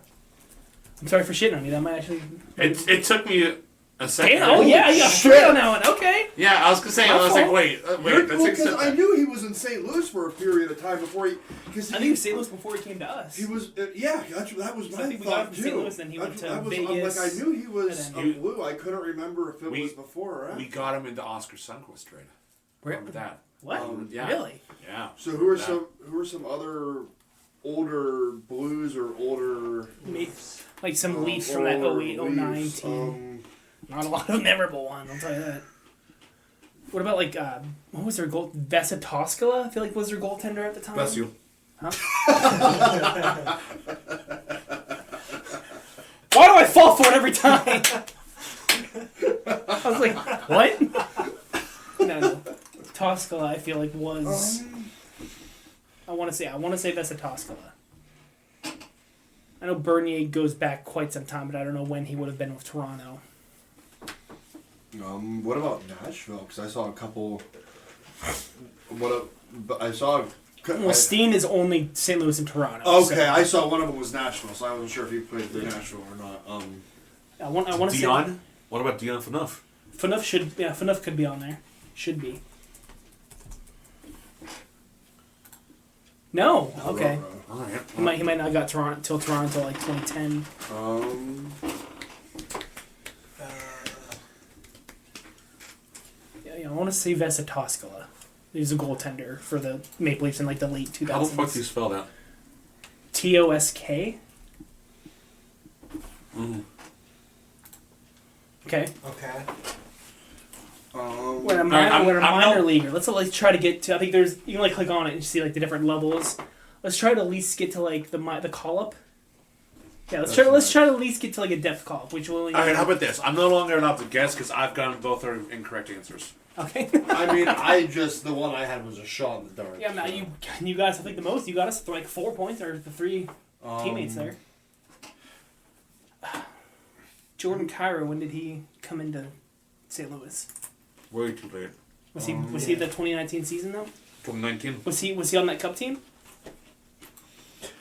I'm sorry for shitting on you. That might actually. It took me a second. Damn, oh yeah, you got straight on that one. Okay. Yeah, I was gonna say. I was like, wait. Because I knew he was in St. Louis for a period of time before he. I think he was St. Louis before he came to us. He was. That was my I think we got thought him too. from St. Louis, then he went to Vegas. I knew he was and a Blue. I couldn't remember if it was before or after. We got him into Oscar Sundqvist trade. Remember that? What? Yeah. Really? Yeah. So who are some other older Blues or older like some Leafs from that 08, 09 Leafs, team? Not a lot of memorable ones, I'll tell you that. What about what was their goal? Vesa Toskala, I feel like was their goaltender at the time. Bless you. Huh? Why do I fall for it every time? I was like, what? No. Toskala, I feel like was. I want to say Vesa Toskala. I know Bernier goes back quite some time, but I don't know when he would have been with Toronto. What about Nashville? Because I saw a couple. Steen is only St. Louis and Toronto. Okay, so. I saw one of them was Nashville, so I wasn't sure if he played for Nashville or not. I want to say Dion. What about Dion Phaneuf? Phaneuf could be on there. Should be. No. Okay. All right. He might not got Toronto till 2010. Yeah, I want to say Vesa Toskala. He was a goaltender for the Maple Leafs in the late 2000s. How the fuck do you spell that? Tosk. Okay. We're a minor leaguer. Let's try to get to. I think there's you can click on it and see the different levels. Let's try to at least get to the call up. Yeah, let's try to at least get to a depth call up, which will. All right, how about this? I'm no longer allowed to guess because I've gotten both our incorrect answers. Okay. I mean, the one I had was a shot in the dark. Yeah, now you got us. I think the most you got us 4 points or the 3 teammates there. Jordan Kyrou, when did he come into St. Louis? Way too late. Was he the 2019 season though? 2019. Was he on that Cup team?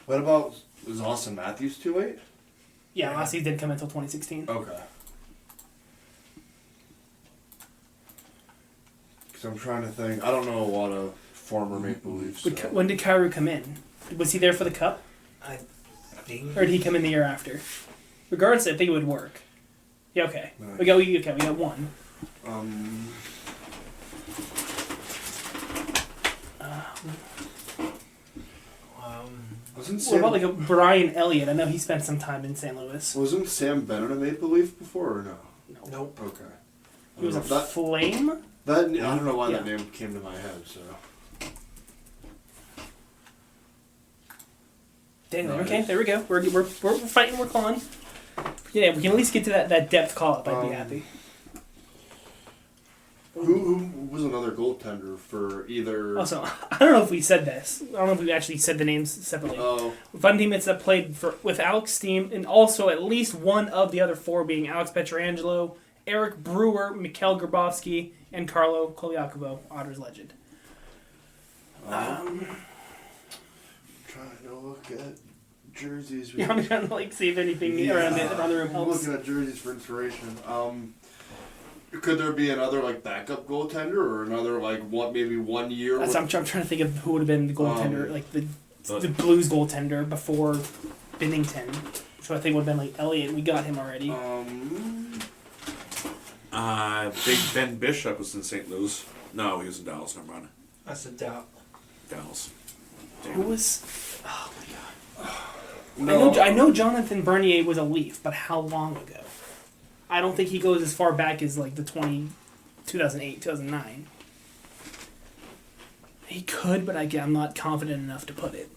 What about was Austin Matthews too late? Yeah, last season didn't come until 2016. Okay. Because I'm trying to think. I don't know a lot of former Maple Leafs. So. When did Kyrou come in? Was he there for the Cup? I think. Or did he come in the year after? Regardless, I think it would work. Yeah, okay. Nice. We got one. Wasn't What Sam, about a Brian Elliott? I know he spent some time in St. Louis. Wasn't Sam Bennett a Maple Leaf before or no? Nope. Okay. He was a Flame? I don't know why that Yeah. name came to my head, so. Damn, Nice. okay, there we go. We're fighting, we're clawing. Yeah, we can at least get to that depth call up. I'd be happy. Who was another goaltender for either? Also, I don't know if we said this. I don't know if we actually said the names separately. Fun teammates that played with Alex Steen, and also at least one of the other 4 being Alex Pietrangelo, Eric Brewer, Mikhail Grabovski, and Carlo Koliakovo, Otters legend. Trying to look at jerseys. Yeah, I'm trying to see if anything around the room I'm helps. looking at jerseys for inspiration. Could there be another backup goaltender or another maybe 1 year? I'm trying to think of who would have been the goaltender, the Blues goaltender before Binnington. So I think would have been Elliott. We got him already. Big Ben Bishop was in St. Louis. No, he was in Dallas. Never mind. That's a doubt. Dallas. Who was? Oh my god. No. I know Jonathan Bernier was a Leaf, but how long ago? I don't think he goes as far back as like the 2008, 2009. He could, but I'm not confident enough to put it.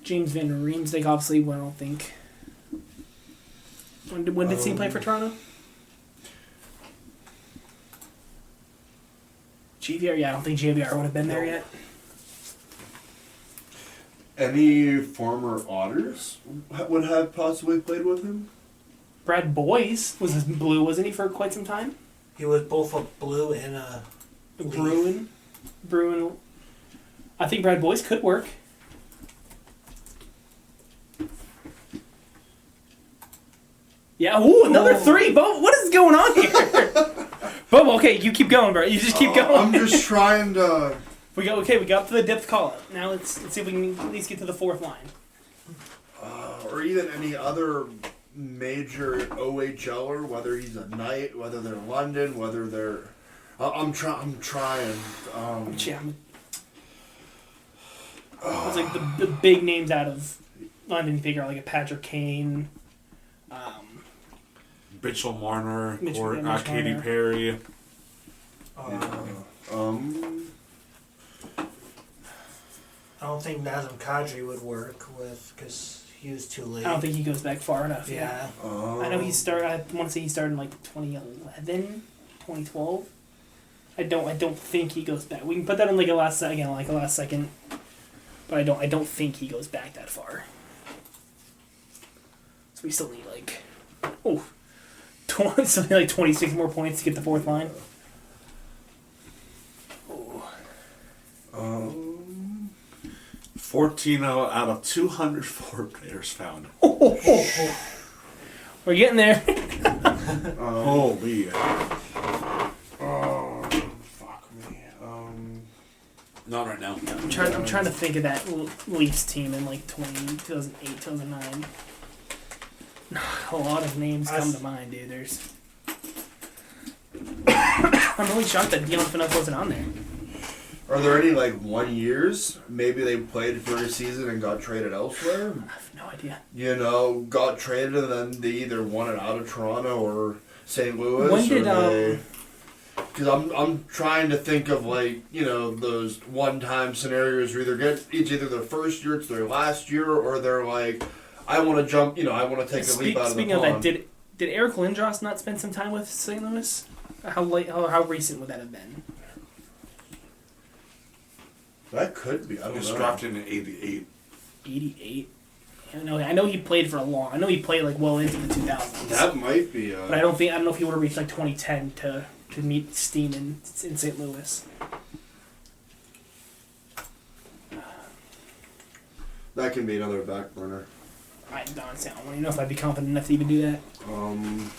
James Van Riemsdyk, obviously, I don't think. When did he play for Toronto? GVR, yeah, I don't think GVR would have been there yet. Any former Otters would have possibly played with him? Brad Boyes was his Blue, wasn't he, for quite some time? He was both a Blue and a Bruin. I think Brad Boyes could work. Yeah, ooh, another 3. Bo, what is going on here? Bo, okay, you keep going, bro. You just keep going. I'm just trying to... We got up to the depth call-up. Now let's see if we can at least get to the 4th line. Or even any other major OHLer, whether he's a Knight, whether they're London, whether they're... I'm trying. It's like the big names out of London. You figure like a Patrick Kane, Mitchell Marner, Mitch Katy Marner. Perry. I don't think Nazem Kadri would work with because he was too late. I don't think he goes back far enough. Yeah. I know he started. I want to say he started in like 2011, 2012. I don't think he goes back. We can put that in like a last second. But I don't think he goes back that far. So we still need like something like 26 more points to get the 4th line. 14 out of 204 players found. We're getting there. Holy. Fuck me. Not right now. I'm trying to think of that Leafs team in like 2008, 2009. A lot of names come to mind, dude. I'm really shocked that Dion Phaneuf wasn't on there. Are there any like 1 years? Maybe they played for a season and got traded elsewhere. I have no idea. You know, got traded and then they either won it out of Toronto or St. Louis. When did Because I'm trying to think of like, you know, those one-time scenarios where it's either their first year, it's their last year, or they're like, I want to jump, you know, I want to take a leap out of the pond. Speaking of that, did Eric Lindros not spend some time with St. Louis? How recent would that have been? That could be. I don't He was know. drafted in 88. 88. I know he played for a long. I know he played like well into the 2000s. That might be. But I don't know if he would have reached like 2010 to meet Steen in St. Louis. That can be another back burner. I don't even know if I'd be confident enough to even do that. I'm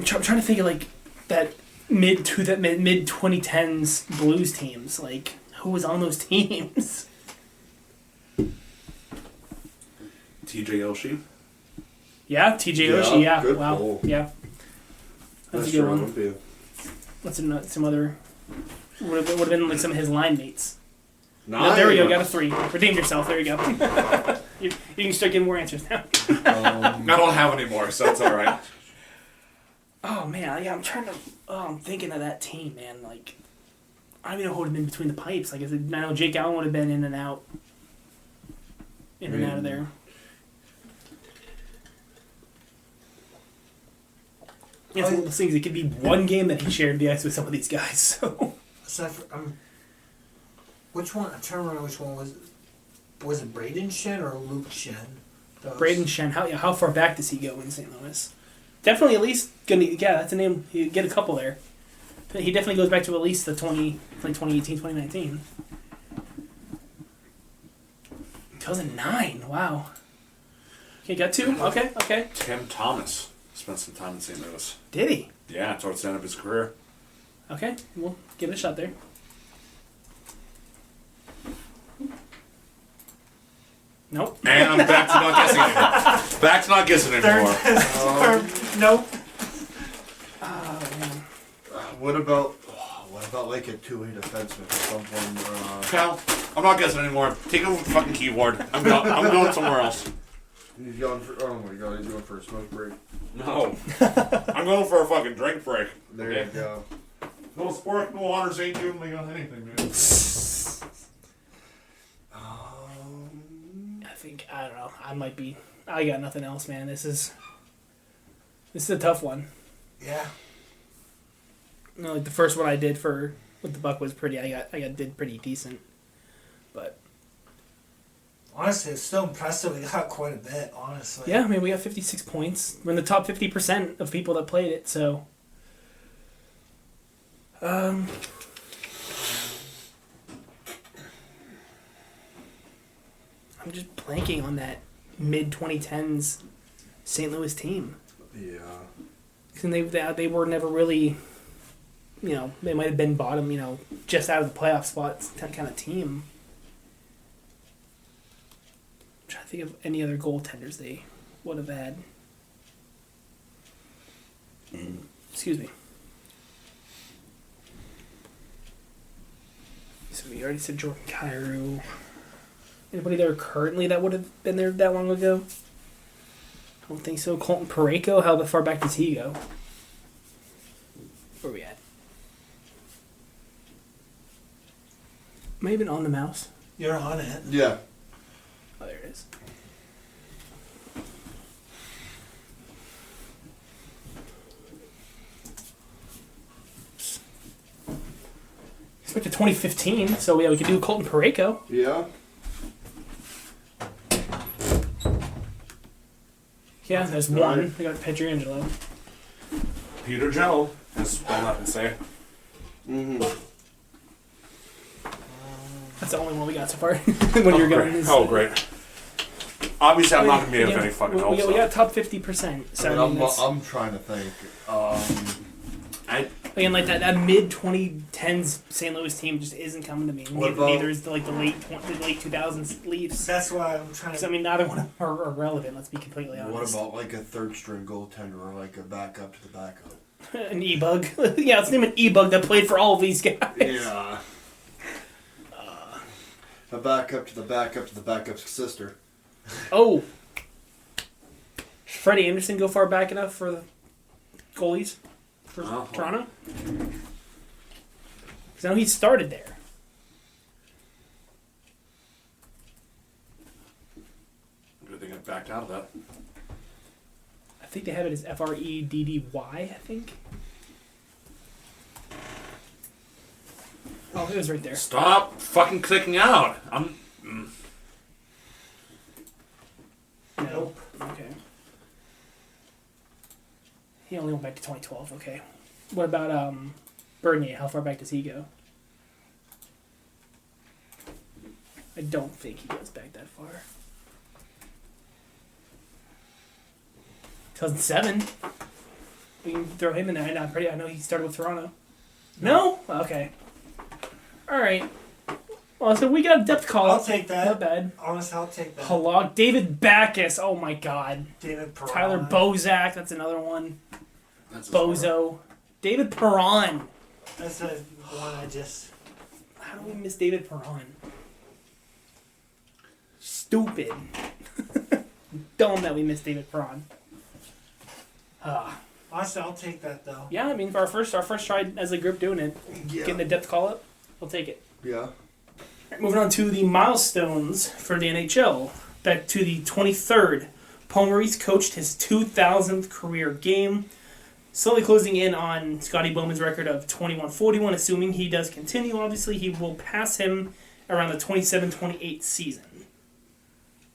trying to think of like that mid 2010s Blues teams. Like who was on those teams? TJ Oshie. Yeah, TJ Oshie. Yeah, good wow. pull. Yeah, that's a good one. What's some other? Would have been like some of his line mates. No, there we go. Got a 3. Redeemed yourself. There you go. you can start getting more answers now. I don't have any more, so it's all right. Oh man, yeah, I'm trying to. I'm thinking of that team, man. Like, I don't even know who would have been between the pipes. Like, I know Jake Allen would have been in and out, and out of there. Yeah, it's one of those things. It could be one game that he shared the ice with some of these guys. So. Which one? I'm trying to remember which one was. Was it Braden Shen or Luke Shen? Braden Shen. How far back does he go in St. Louis? Definitely at least gonna. Yeah, that's a name. You get a couple there. But he definitely goes back to at least the 2018, 2019. 2009. Wow. Okay, got 2. Okay. Tim Thomas spent some time in St. Louis. Did he? Yeah, towards the end of his career. Okay, we'll give it a shot there. Nope. And I'm back to not guessing anymore. Back to not guessing anymore. Nope. Oh man. What about like a two-way defenseman or someone? Cal, I'm not guessing anymore. Take over the fucking keyboard. I'm going somewhere else. He's going for. Oh my god, he's going for a smoke break. No. I'm going for a fucking drink break. There you go. No sport, no honors ain't doing me on anything, man. I don't know. I got nothing else, man. This is a tough one. Yeah. No, like the first one I did with the Buck was pretty. I did pretty decent, but honestly, it's still impressive. We got quite a bit, honestly. Yeah, I mean, we got 56 points. We're in the top 50% of people that played it. So, I'm just blanking on that mid 2010s St. Louis team. Yeah. And they were never really, they might have been bottom, just out of the playoff spots kind of team. I'm trying to think of any other goaltenders they would have had. Excuse me. So we already said Jordan Kyrou. Anybody there currently that would have been there that long ago? I don't think so. Colton Parayko, how far back does he go? Where are we at? Am I even on the mouse? You're on it. Yeah. Oh, there it is. It's back to 2015, so yeah, we could do Colton Parayko. Yeah. Yeah, there's one. We got Pietrangelo. Peter Jello. Just spell that and say. Mm-hmm. That's the only one we got so far. When you're going. Oh, great. Obviously, I'm not going to be of any fucking help. We got top 50%. So I'm trying to think. Again, like that mid 2010s St. Louis team just isn't coming to me. Neither is the late 2000s Leafs. That's why I'm trying to. I mean, neither one are relevant. Let's be completely honest. What about like a third string goaltender or like a backup to the backup? An e-bug. Yeah, let's name an e-bug that played for all of these guys. Yeah. A backup to the backup to the backup's sister. Oh. Freddie Anderson go far back enough for the goalies for Toronto? Because I know he started there. Good thing I backed out of that. I think they have it as Freddy, I think. Oh, it was right there. Stop fucking clicking out. Nope. Okay. He only went back to 2012. Okay. What about Bernier? How far back does he go? I don't think he goes back that far. 2007. We can throw him in there. I know he started with Toronto. No? Okay. All right. Well, so we got a depth call. I'll take that. Not bad. Honestly, I'll take that. Halak, David Backus. Oh my God. David Perron. Tyler Bozak. That's another one. Bozo. David Perron. That's the one I just. How do we miss David Perron? Stupid. Dumb that we missed David Perron. Honestly, I'll take that though. Yeah, I mean, for our first try as a group doing it, getting the depth call up, we'll take it. Yeah. Right, moving on to the milestones for the NHL. Back to the 23rd. Paul Maurice coached his 2,000th career game, slowly closing in on Scotty Bowman's record of 21-41. Assuming he does continue, obviously, he will pass him around the 27-28 season.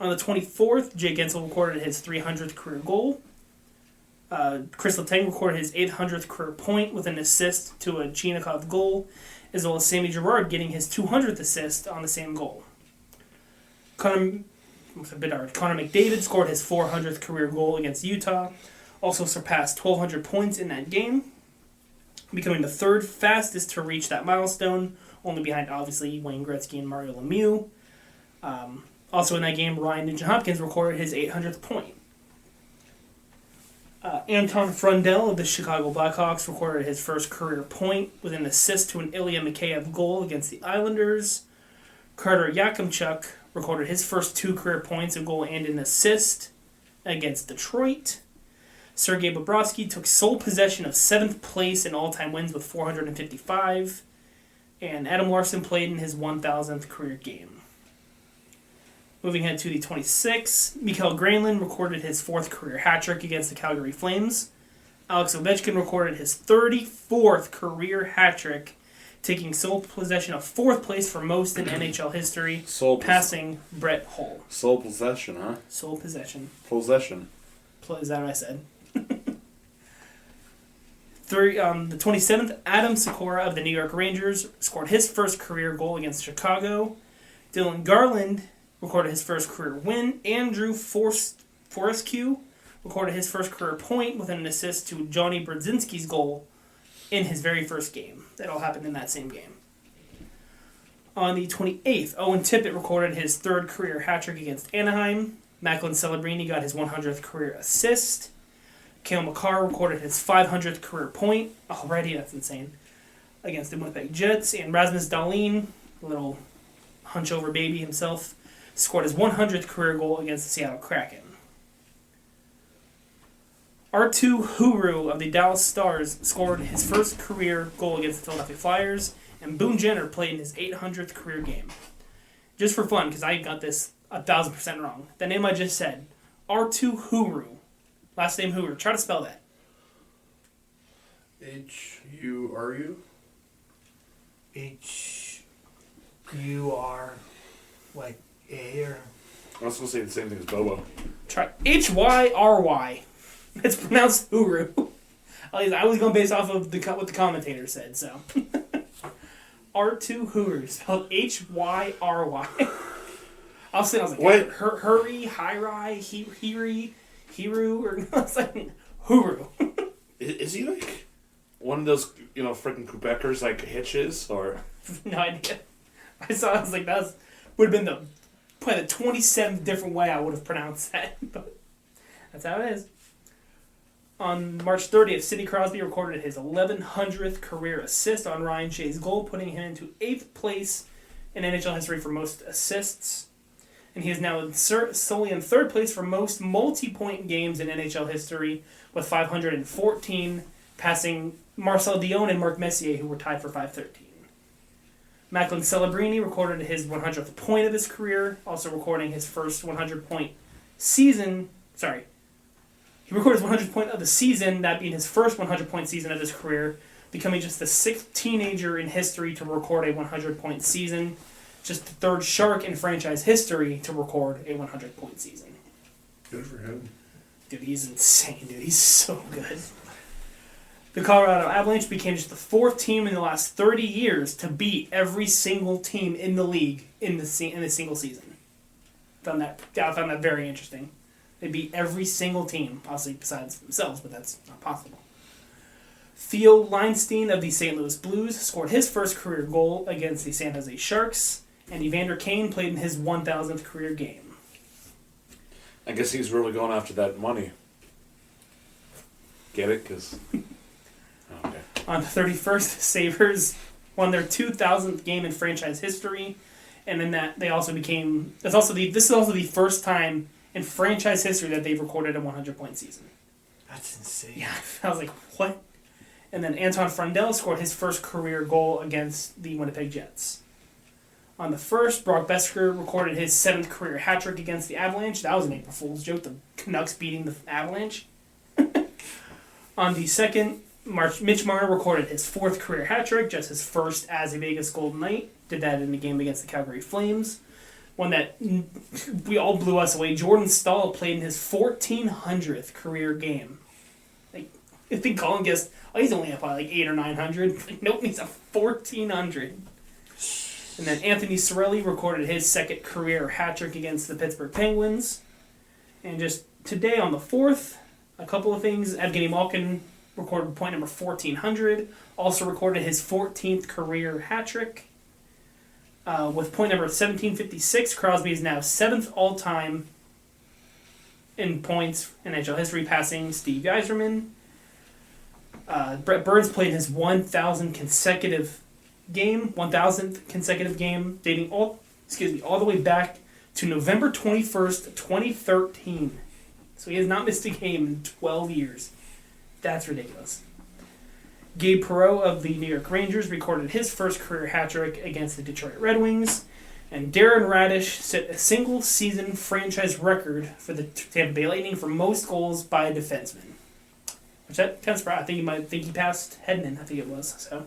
On the 24th, Jay Gensel recorded his 300th career goal. Chris Letang recorded his 800th career point with an assist to a Chinakhov goal, as well as Sammy Girard getting his 200th assist on the same goal. Connor McDavid scored his 400th career goal against Utah, also surpassed 1,200 points in that game, becoming the third fastest to reach that milestone, only behind, obviously, Wayne Gretzky and Mario Lemieux. Also in that game, Ryan Nugent-Hopkins recorded his 800th point. Anton Frundell of the Chicago Blackhawks recorded his first career point with an assist to an Ilya Mikheyev goal against the Islanders. Carter Yakimchuk recorded his first 2 career points, a goal and an assist. against Detroit. Sergei Bobrovsky took sole possession of 7th place in all-time wins with 455. And Adam Larson played in his 1,000th career game. Moving ahead to the 26th, Mikhail Granlund recorded his 4th career hat trick against the Calgary Flames. Alex Ovechkin recorded his 34th career hat trick, taking sole possession of 4th place for most in NHL history, passing Brett Hull. Sole possession, huh? Sole possession. Possession. Is that what I said? The 27th, Adam Sikora of the New York Rangers scored his first career goal against Chicago. Dylan Garland recorded his first career win. Andrew Forrescue recorded his first career point with an assist to Johnny Brodzinski's goal in his very first game. That all happened in that same game. On the 28th, Owen Tippett recorded his 3rd career hat trick against Anaheim. Macklin Celebrini got his 100th career assist. Cale Makar recorded his 500th career point. Already, that's insane. Against the Winnipeg Jets. And Rasmus Dahlin, a little hunchover baby himself, scored his 100th career goal against the Seattle Kraken. R2 Huru of the Dallas Stars scored his first career goal against the Philadelphia Flyers, and Boone Jenner played in his 800th career game. Just for fun, because I got this 1,000% wrong. The name I just said, R2 Huru. Last name Huru. Try to spell that. H-U-R-U? H-U-R, like A or... I was going to say the same thing as Bobo. Try H-Y-R-Y. It's pronounced Huru. At least I was going based off of what the commentator said, so. R2 Huru, spelled H-Y-R-Y. I was like, what? Hurry, Hirai, Hiru, or I was like, Huru. Is he like one of those, freaking Quebecers like Hitches, or? No idea. I was like, that would have been probably the 27th different way I would have pronounced that, but that's how it is. On March 30th, Sidney Crosby recorded his 1,100th career assist on Ryan Shea's goal, putting him into 8th place in NHL history for most assists. And he is now solely in 3rd place for most multi-point games in NHL history with 514, passing Marcel Dion and Marc Messier, who were tied for 513. Macklin Celebrini recorded his 100th point of his career, also recording his first 100-point season. He recorded his 100th point of the season, that being his first 100-point season of his career, becoming just the 6th teenager in history to record a 100-point season, just the 3rd Shark in franchise history to record a 100-point season. Good for him. Dude, he's insane, dude. He's so good. The Colorado Avalanche became just the 4th team in the last 30 years to beat every single team in the league in a single season. I found that very interesting. They beat every single team, obviously besides themselves, but that's not possible. Theo Leinstein of the St. Louis Blues scored his first career goal against the San Jose Sharks, and Evander Kane played in his 1,000th career game. I guess he's really going after that money. Get it? Because... Okay. On the 31st, Sabres won their 2,000th game in franchise history, and then this is also the first time in franchise history that they've recorded a 100-point season. That's insane. Yeah, I was like, what? And then Anton Frundell scored his first career goal against the Winnipeg Jets. On the 1st, Brock Boeser recorded his 7th career hat trick against the Avalanche. That was an April Fool's joke, the Canucks beating the Avalanche. On the 2nd, Mitch Marner recorded his 4th career hat trick, just his first as a Vegas Golden Knight. Did that in the game against the Calgary Flames. One that we all blew us away. Jordan Stahl played in his 1,400th career game. Like, I think Colin guessed, he's only up by like 800 or 900. Like, nope, he's a 1,400. And then Anthony Cirelli recorded his 2nd career hat trick against the Pittsburgh Penguins. And just today on the 4th, a couple of things. Evgeny Malkin recorded point number 1,400. Also recorded his 14th career hat trick. With point number 1,756, Crosby is now 7th all-time in points in NHL history, passing Steve Yzerman. Brett Burns played his 1,000th consecutive game, dating all the way back to November 21st, 2013. So he has not missed a game in 12 years. That's ridiculous. Gabe Perreault of the New York Rangers recorded his first career hat trick against the Detroit Red Wings. And Darren Radish set a single-season franchise record for the Tampa Bay Lightning for most goals by a defenseman. Which that kind of surprised. I think he passed Hedman. I think it was. So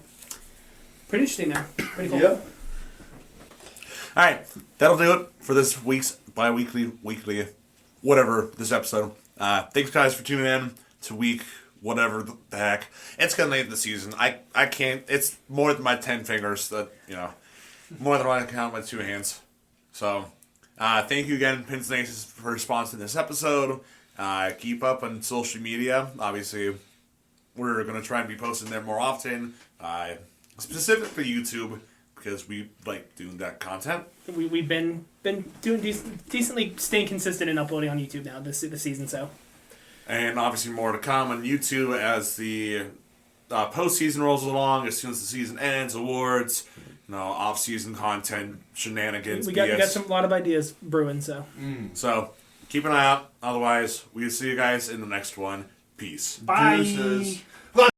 pretty interesting there. Pretty cool. Yep. All right, that'll do it for this week's bi-weekly, weekly, whatever this episode. Thanks guys for tuning in to week whatever the heck. It's getting late in the season. I can't. It's more than my 10 fingers that more than I can count with my 2 hands. So, thank you again, Pins Nations, for sponsoring this episode. Keep up on social media. Obviously, we're going to try and be posting there more often. Specifically YouTube, because we like doing that content. We've been doing decently staying consistent and uploading on YouTube now this season. So, and obviously more to come on YouTube as the postseason rolls along. As soon as the season ends, awards. Off-season content, shenanigans, we got a lot of ideas brewing, so. So, keep an eye out. Otherwise, we'll see you guys in the next one. Peace. Bye. Deuces.